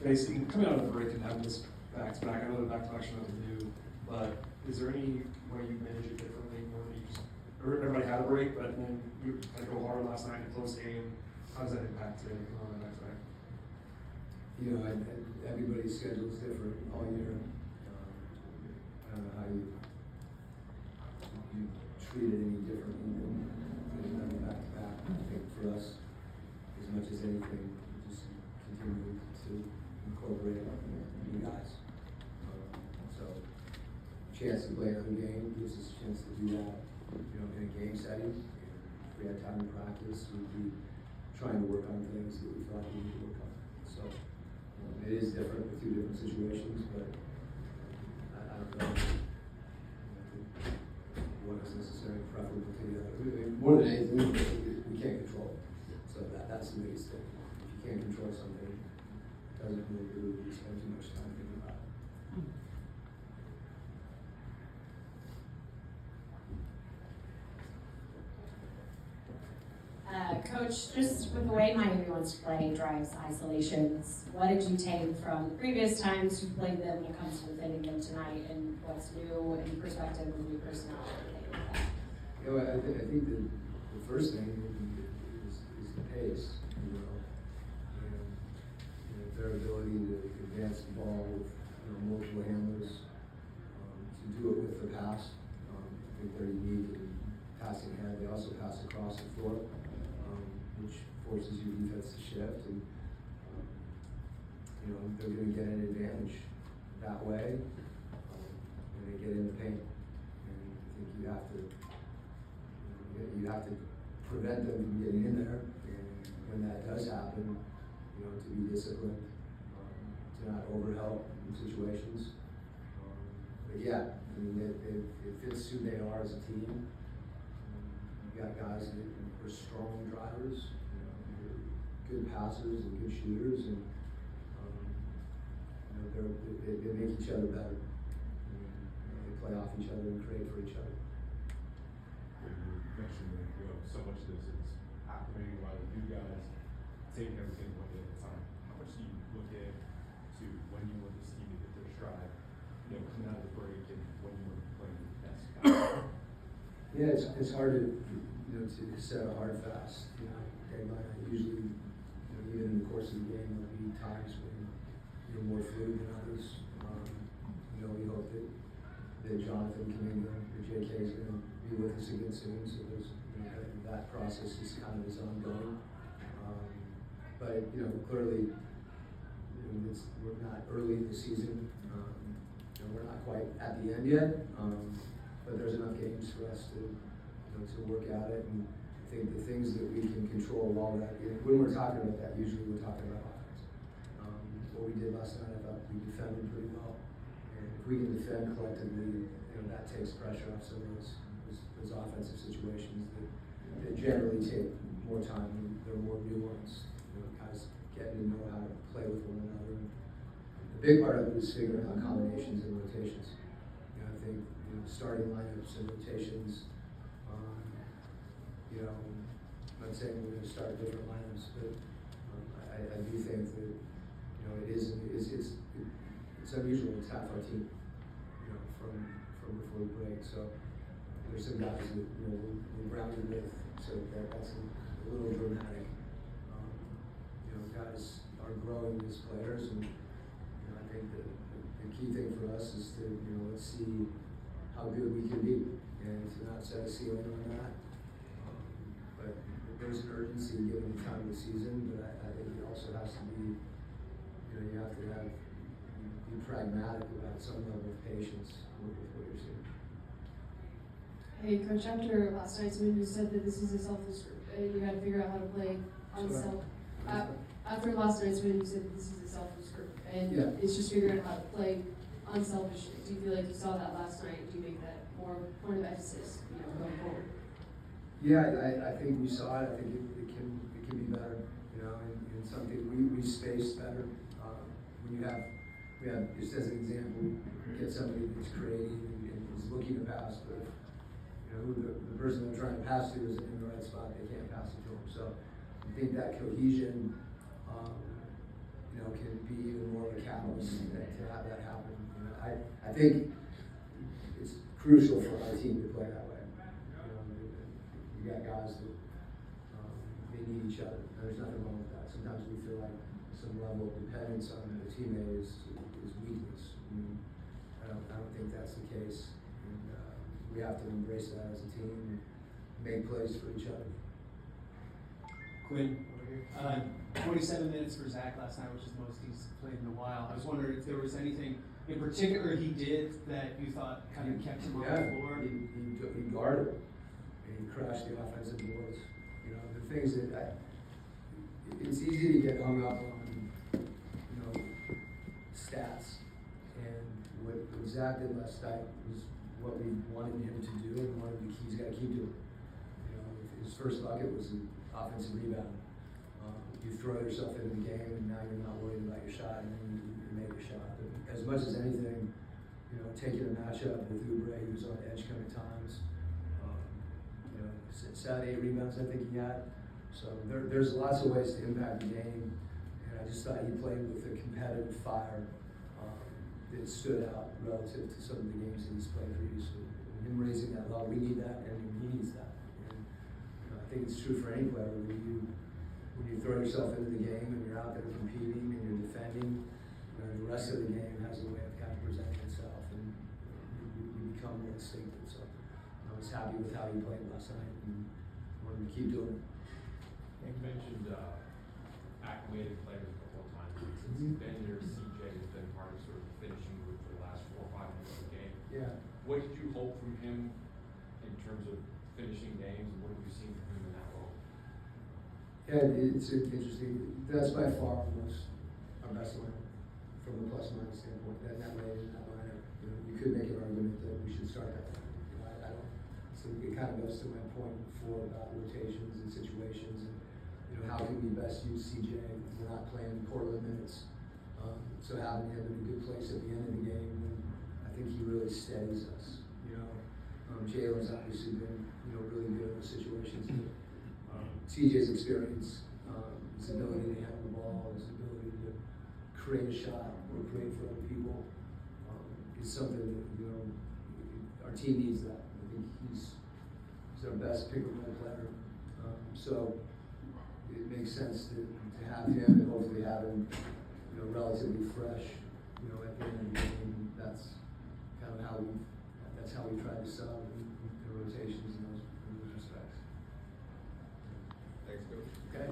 facing, coming out of the break and having this back-to-back, I know the back-to-back's nothing new, but is there any way you manage it differently, or you just, or everybody had a break, but then you kind of go hard last night and close the game? How does that impact today on the back-to-back? You know, everybody's schedule is different all year. I don't know how you treat it any differently than having back-to-back. I think for us, as much as anything, we just continue to incorporate new guys. So, chance to play another game gives us a chance to do that, you know, in a game setting. If we had time to practice, we'd be trying to work on things that we thought we needed to work on. So, it is different with two different situations, but I don't know what is necessarily preferable to the other. More than anything, we can't control it. So that's the biggest thing. If you can't control something, it doesn't really do you spend too much time thinking about it. Coach, just with the way Miami wants to play drives isolations, what did you take from the previous times you played them when it comes to defending them tonight, and what's new in perspective with new personnel? You know, I think the first thing is the pace, you know, and their ability to advance the ball with multiple handlers, to do it with the pass. I think they're unique in passing ahead. They also pass across the floor, which forces your defense to shift, and you know, they're going to get an advantage that way when they get in the paint. And I think you have to prevent them from getting in there, and when that does happen, you know, to be disciplined, to not overhelp in situations. But yeah, I mean, it fits who they are as a team. You've got guys that are strong drivers, you know, good passers and good shooters, and you know, they make each other better. And they play off each other and create for each other. You mentioned that, you know, so much of this is happening while you guys taking everything one day at a time. How much do you look at to when you want this team to hit their stride, you know, coming out of the break and when you want to play your best guys? Yeah, it's hard to, you know, to set a hard fast, you know, deadline. Usually, you know, even in the course of the game, there'll be times when you're more fluid than others. You know, we hope that Jonathan Kaminga or JK is going to be with us again soon, so there's, you know, that process is kind of ongoing. But, you know, clearly, you know, we're not early in the season. You know, we're not quite at the end yet. But there's enough games for us to, you know, to work at it, and I think the things that we can control while that, you know, when we're talking about that, usually we're talking about offense. What we did last night, I thought we defended pretty well, and if we can defend collectively, you know, that takes pressure off some of those offensive situations that generally take more time and they're more nuanced. You know, guys getting to know how to play with one another. And the big part of it is figuring out combinations and rotations. You know, I think, starting lineups and rotations. You know, I'm not saying we're going to start different lineups, but I do think that, you know, it's unusual. It's half our team, you know, from before the break. So there's some guys that, you know, we're rounded with, so that's a little dramatic. You know, guys are growing as players, and you know, I think the key thing for us is to, you know, let's see how good we can be, and to not set a ceiling on that. But there's an urgency given the time of the season, but I think it also has to be, you know, you have to be pragmatic about some level of patience with what you're seeing. Hey, Coach, after last night's win, you said that this is a selfless group, and you got to figure out how to play on self. After last night's win, you said that this is a selfless group, and it's just figuring out how to play unselfishly. Do you feel like you saw that last night? Do you make that more point of emphasis, you know, going forward? Yeah, I think we saw it. I think it can be better, you know, and something we space better. When we have, just as an example, get somebody that's creating and is looking to pass, but if, you know, the person they're trying to pass to isn't in the right spot, they can't pass it to them. So I think that cohesion, you know, can be even more catalyst to have that happen. You know, I think it's crucial for our team to play that way. You know, you got guys that they need each other. There's nothing wrong with that. Sometimes we feel like some level of dependence on the teammate is weakness. I mean, I don't think that's the case. And we have to embrace that as a team and make plays for each other. Quinn, 27 minutes for Zach last night, which is the most he's played in a while. I was wondering if there was anything in particular he did that you thought kind of kept him on the floor. He guarded and he crashed the offensive boards. You know, the things that it's easy to get hung up on, you know, stats. And what Zach did last night was what we wanted him to do and he's got to keep doing. You know, his first bucket was an offensive rebound. You throw yourself into the game and now you're not worried about your shot and then you made your shot. But as much as anything, you know, taking a matchup with Oubre, he was on edge kind of times. You know, 7-8 rebounds I think he had. So there's lots of ways to impact the game, and I just thought he played with a competitive fire that stood out relative to some of the games that he's played previously. And him raising that level, we need that, and he needs that. And you know, I think it's true for any player. When you throw yourself into the game and you're out there competing and you're defending, you know, the rest of the game has a way of kind of presenting itself, and you become more instinctive. So I was happy with how he played last night, and wanted to keep doing it. You mentioned acclimated players a couple of times. Since he's been here, CJ has been part of sort of the finishing group for the last 4 or 5 minutes of the game. Yeah. What did you hope from him in terms of finishing games, and what have you seen from him in that role? Yeah, it's interesting. That's by far our best lineup from a plus-minus standpoint. That way in that lineup, you know, you could make an argument that we should start that lineup. You know, I don't. So it kind of goes to my point before about rotations and situations, and you know, how can we best use CJ? We're not playing Portland minutes, so having him in a good place at the end of the game, and I think he really steadies us. You know, Jalen's obviously been really good in those situations. CJ's experience, his ability to handle the ball, his ability to create a shot or create for other people, is something that our team needs that. I think he's our best pick-and-roll player, so it makes sense to have him and hopefully have him relatively fresh at the end of the game. That's kind of how we try to sell the rotations in those respects. Thanks, Coach. Okay.